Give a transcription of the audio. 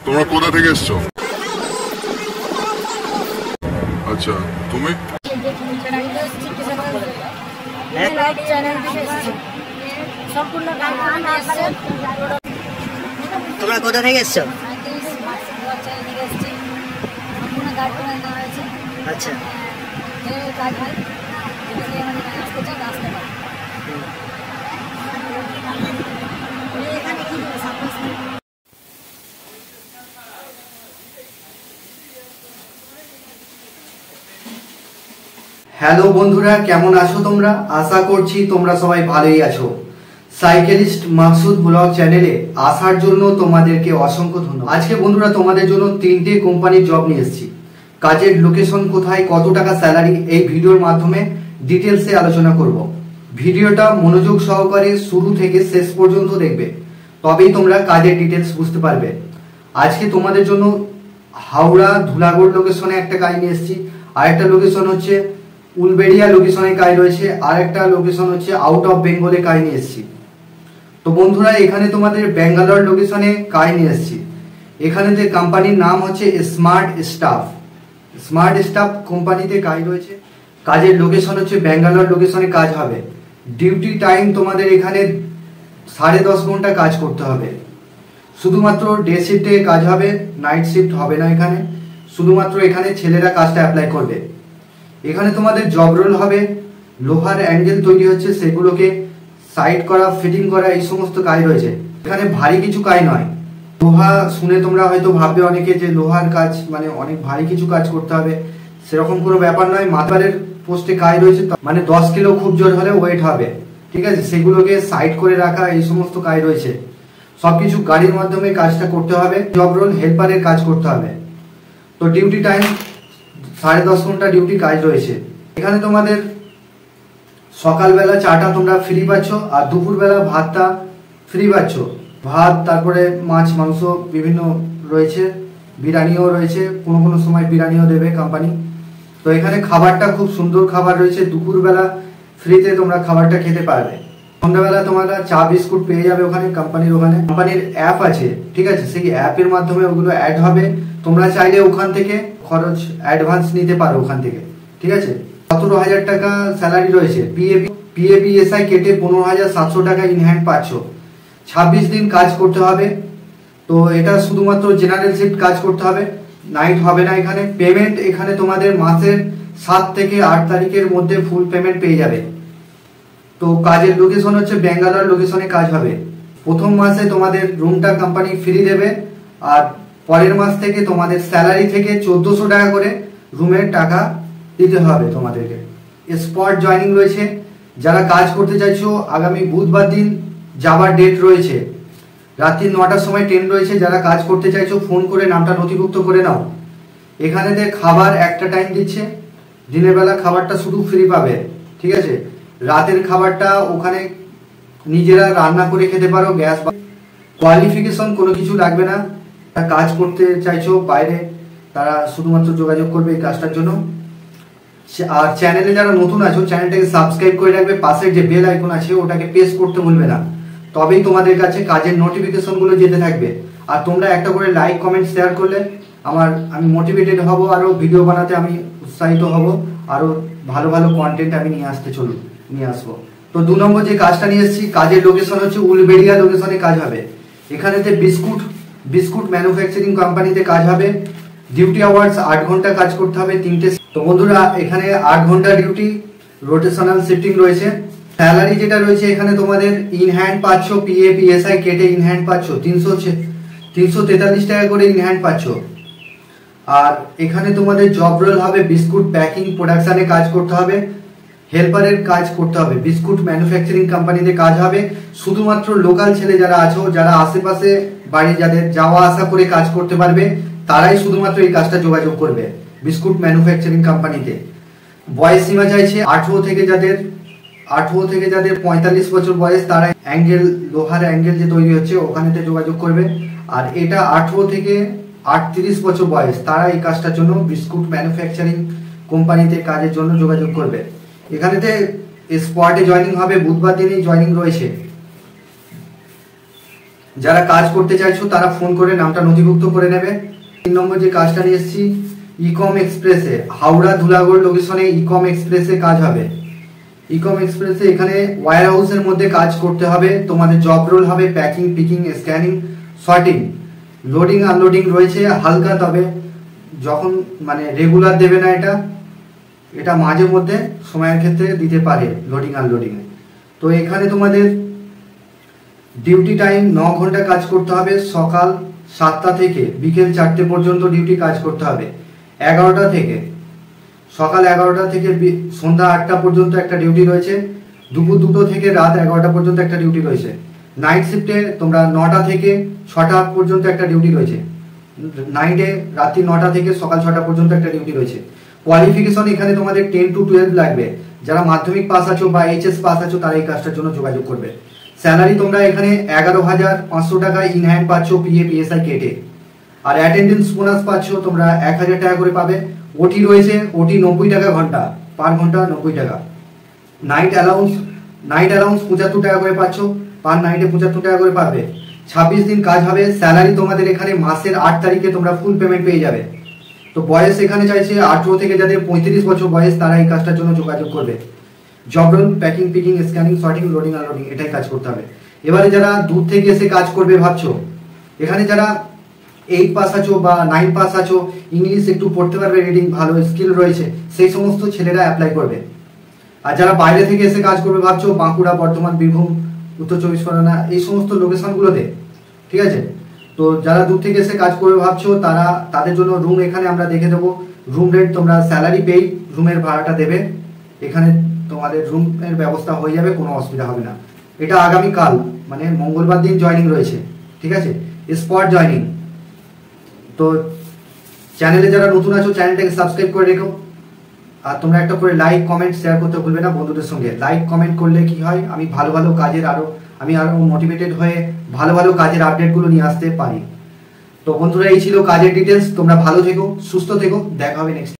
তোমরা কোথা থেকে এসছো? আচ্ছা, তুমি? তোমরা কোথা থেকে এসছো? আচ্ছা, হ্যালো বন্ধুরা, কেমন আছো তোমরা? আশা করছি তোমরা সবাই ভালোই আছো। সাইকেলিস্ট মাকসুদ ব্লগ চ্যানেলে আসার জন্য তোমাদেরকে অসংখ্য ধন্যবাদ। আজকে বন্ধুরা তোমাদের জন্য 3টে কোম্পানির জব নিয়ে এসেছি। কাজের লোকেশন কোথায়, কত টাকা স্যালারি, এই ভিডিওর মাধ্যমে ডিটেলসে আলোচনা করব। ভিডিওটা মনোযোগ সহকারে শুরু থেকে শেষ পর্যন্ত দেখবে, তবেই তোমরা কাজের ডিটেলস বুঝতে পারবে। আজকে তোমাদের জন্য হাওড়া ধুলাগড় লোকেশনে একটা কাজ নিয়ে এসেছি, আর একটা লোকেশন হচ্ছে উলবেড়িয়া লোকেশনে কাজ রয়েছে, আর একটা লোকেশন হচ্ছে আউট অফ বেঙ্গলে কাজ নিয়ে এসেছি। তো বন্ধুরা, এখানে তোমাদের ব্যাঙ্গালোর লোকেশনে কাজ নিয়ে এসেছি। এখানেতে কোম্পানির নাম হচ্ছে স্মার্ট স্টাফ। স্মার্ট স্টাফ কোম্পানিতে কাজ রয়েছে। কাজের লোকেশন হচ্ছে ব্যাঙ্গালোর লোকেশনে কাজ হবে। ডিউটি টাইম তোমাদের এখানে 10.5 ঘন্টা কাজ করতে হবে। শুধুমাত্র ডে শিফটে কাজ হবে, নাইট শিফট হবে না এখানে। শুধুমাত্র এখানে ছেলেরা কাজটা অ্যাপ্লাই করবে। এখানে তোমাদের জব রোল হবে লোহার অ্যাঙ্গেল তৈরি হচ্ছে, সেগুলোকে সাইড করা, ফিটিং করা, এই সমস্ত কাজ রয়েছে। এখানে ভারী কিছু কাজ নয়। লোহা শুনে তোমরা হয়তো ভাববে অনেকে যে লোহার কাজ মানে অনেক ভারী কিছু কাজ করতে হবে, সেরকম কোনো ব্যাপার নয়। মাথারের পোস্টে কাজ রয়েছে, মানে 10 কিলো খুব জোর হলে ওয়েট হবে, ঠিক আছে? সেগুলোকে সাইড করে রাখা, এই সমস্ত কাজ রয়েছে। সবকিছু গাড়ির মাধ্যমে কাজটা করতে হবে। জব রোল হেল্পারের কাজ করতে হবে। তো ডিউটি টাইম 10.5 ঘন্টা ডিউটি কাজ রয়েছে। এখানে তোমাদের সকালবেলা চাটা তোমরা ফ্রি পাচ্ছ, আর দুপুরবেলা ভাতটা ফ্রি পাচ্ছ। ভাত, তারপরে মাছ মাংস বিভিন্ন রয়েছে, বিরিয়ানিও রয়েছে, কোনো কোনো সময় বিরিয়ানিও দেবে কোম্পানি। তো এখানে খাবারটা খুব সুন্দর খাবার রয়েছে। দুপুরবেলা ফ্রিতে তোমরা খাবারটা খেতে পারবে। সন্ধ্যাবেলা তোমরা চা বিস্কুট পেয়ে যাবে ওখানে কোম্পানির। ওখানে কোম্পানির অ্যাপ আছে, ঠিক আছে? সেই অ্যাপের মাধ্যমে ওগুলো অ্যাড হবে। তোমরা চাইলে ওখান থেকে খরচ অ্যাডভান্স নিতে পারো ওখান থেকে, ঠিক আছে? 17,000 টাকা স্যালারি রয়েছে। পিএপিএসআই কেটে 15,700 টাকা ইন হ্যান্ড পাচ্ছ। 26 দিন কাজ করতে হবে। তো এটা শুধুমাত্র জেনারেল শিফট কাজ করতে হবে, নাইট হবে না এখানে। পেমেন্ট এখানে তোমাদের মাসের 7 থেকে 8 তারিখের মধ্যে ফুল পেমেন্ট পেয়ে যাবে। তো কাজের লোকেশন হচ্ছে ব্যাঙ্গালোর লোকেশনে কাজ হবে। প্রথম মাসে তোমাদের রুমটা কোম্পানি ফ্রি দেবে, আর পরের মাস থেকে তোমাদের স্যালারি থেকে 1400 টাকা করে রুমের টাকা দিতে হবে তোমাদেরকে। স্পট জয়নিং রয়েছে। যারা কাজ করতে চাইছো, আগামী বুধবার দিন যাবার ডেট রয়েছে। রাত্রি 9টার সময় ট্রেন রয়েছে। যারা কাজ করতে চাইছো ফোন করে নামটা নথিভুক্ত করে নাও। এখানেতে খাবার একটা টাইম দিচ্ছে। দিনের বেলা খাবারটা শুধু ফ্রি পাবে, ঠিক আছে? রাতের খাবারটা ওখানে নিজেরা রান্না করে খেতে পারো। গ্যাস, কোয়ালিফিকেশন কোনো কিছু লাগবে না। যারা কাজ করতে চাইছো বাইরে, তারা শুধুমাত্র যোগাযোগ করবে এই কাজটার জন্য। আর চ্যানেলে যারা নতুন আছো, চ্যানেলটাকে সাবস্ক্রাইব করে রাখবে। পাশের যে বেল আইকন আছে ওটাকে প্রেস করতে ভুলবে না, তবেই তোমাদের কাছে কাজের নোটিফিকেশন গুলো যেতে থাকবে। আর তোমরা একটা করে লাইক, কমেন্ট, শেয়ার করলে আমি মোটিভেটেড হব, আরো ভিডিও বানাতে আমি উৎসাহিত হব, আরো ভালো ভালো কন্টেন্ট আমি নিয়ে আসবো। তো 2 নম্বর যে কাজটা নিয়ে এসেছি, কাজের লোকেশন হচ্ছে উলবেড়িয়া লোকেশনে কাজ হবে। এখানেতে বিস্কুট ম্যানুফ্যাকচারিং কোম্পানিতে কাজ হবে। ডিউটি আওয়ার্স 8 ঘন্টা কাজ করতে হবে, 3টে। তো বন্ধুরা, এখানে 8 ঘন্টা ডিউটি, রোটেশনাল শিফটিং রয়েছে। স্যালারি যেটা রয়েছে এখানে তোমাদের ইন হ্যান্ড পাচ্ছ, পিএপিএসআই কেটে ইন হ্যান্ড পাচ্ছ 343 টাকা করে ইন হ্যান্ড পাচ্ছ। আর এখানে তোমাদের জব রোল হবে বিস্কুট প্যাকিং প্রোডাকশনে কাজ করতে হবে, হেল্পারের কাজ করতে হবে। বিস্কুট ম্যানুফ্যাকচারিং কোম্পানিতে কাজ হবে। শুধুমাত্র লোকাল ছেলে যারা আছো, যারা আশেপাশে বাড়ি, যাদের যাওয়া আসা করে কাজ করতে পারবে, তারাই শুধুমাত্র এই কাজটা যোগাযোগ করবে বিস্কুট ম্যানুফ্যাকচারিং কোম্পানিতে। বয়স সীমা চাইছে 18 থেকে যাদের 45 বছর বয়স, তারা লোহার অ্যাঙ্গেল যে তৈরি হচ্ছে ওখানেতে যোগাযোগ করবে। আর এটা 18 থেকে 38 বছর বয়স, তারা এই কাজটার জন্য বিস্কুট ম্যানুফ্যাকচারিং কোম্পানিতে কাজের জন্য যোগাযোগ করবে। এখানেতে স্পটে জয়নিং হবে, বুধবার দিনই জয়নিং রয়েছে। যারা কাজ করতে চাইছো তারা ফোন করে নামটা নথিভুক্ত করে নেবে। 3 নম্বর যে কাজটা নিয়ে এসেছি, ইকম এক্সপ্রেসে, হাওড়া ধুলাগড় লোকেশনে ইকম এক্সপ্রেসে কাজ হবে। ইকম এক্সপ্রেসে এখানে ওয়্যার হাউসের মধ্যে কাজ করতে হবে। তোমাদের জব রোল হবে packing, picking, scanning, sorting, loading unloading রয়েছে হালকা, তবে যখন মানে রেগুলার দেবে না, এটা মাঝে মধ্যে সময়ের ক্ষেত্রে দিতে পারে লোডিং আনলোডিং এ। তো এখানে তোমাদের ডিউটি টাইম 9 ঘন্টা কাজ করতে হবে। সকাল 7টা থেকে বিকেল 4টে পর্যন্ত ডিউটি কাজ করতে হবে। 11টা থেকে সকাল 11টা থেকে সন্ধ্যা 8টা পর্যন্ত একটা ডিউটি রয়েছে। দুপুর 2টো থেকে রাত 11টা পর্যন্ত একটা ডিউটি রয়েছে। নাইট শিফটে তোমরা 9টা থেকে 6টা পর্যন্ত একটা ডিউটি রয়েছে। নাইটে রাত্রি 9টা থেকে সকাল 6টা পর্যন্ত একটা ডিউটি রয়েছে। কোয়ালিফিকেশন এখানে তোমাদের 10 to 12 লাগবে। যারা মাধ্যমিক পাস আছো বা এইচএস পাস আছো তারা এই কাজটার জন্য যোগাযোগ করবে। স্যালারি তোমরা এখানে 11,500 টাকা ইন হ্যান্ড পাচ্ছ পিএ পিএসআই কেটে। আর অ্যাটেন্ডেন্স বোনাস পাচ্ছ তোমরা 1,000 টাকা করে পাবে। ওটি রয়েছে, ওটি 90 টাকা ঘন্টা, পার ঘন্টা 90 টাকা। নাইট অ্যালাউন্স 75 টাকা করে পাচ্ছ, পার নাইটে 75 টাকা করে পাবে। 26 দিন কাজ হবে। স্যালারি তোমাদের এখানে মাসের 8 তারিখে তোমরা ফুল পেমেন্ট পেয়ে যাবে। তো বয়স এখানে চাইছে 18 থেকে যাদের 35 বছর বয়স তারা এই কাজটার জন্য যোগাযোগ করবে। Job role packing, picking, scanning, sorting, loading unloading এটাই কাজ করতে হবে। এবারে যারা দূর থেকে এসে কাজ করবে ভাবছো, এখানে যারা 8 পাস আছো বা 9 পাস আছো, ইংলিশ একটু পড়তে পারবে, রিডিং ভালো স্কিল রয়েছে, সেই সমস্ত ছেলেরা অ্যাপ্লাই করবে। আর যারা বাইরে থেকে এসে কাজ করবে ভাবছো, বাঁকুড়া, বর্ধমান, বীরভূম, উত্তর 24 পরগনা এই সমস্ত লোকেশনগুলোতে, ঠিক আছে? তো যারা দূর থেকে এসে কাজ করবে ভাবছো তাদের জন্য রুম এখানে আমরা দেখে দেবো। রুম রেট তোমরা স্যালারি পেই রুমের ভাড়াটা দেবে। এখানে তোমাদের রুমের ব্যবস্থা হয়ে যাবে, কোনো অসুবিধা হবে না। এটা আগামীকাল মানে মঙ্গলবার দিন জয়নিং রয়েছে, ঠিক আছে? Spot joining. তো চ্যানেলে যারা নতুন আছো চ্যানেলটাকে সাবস্ক্রাইব করে রেখো। আর তোমরা একটা করে লাইক কমেন্ট শেয়ার করতে ভুলবে না বন্ধুদের সঙ্গে। লাইক কমেন্ট করলে কি হয়, আমি ভালো কাজের আরো মোটিভেটেড হয়ে ভালো কাজের আপডেটগুলো নিয়ে আসতে পারি। তো বন্ধুরা এই ছিল কাজের ডিটেলস। তোমরা ভালো থেকো, সুস্থ থেকো, দেখা হবে নেক্সট।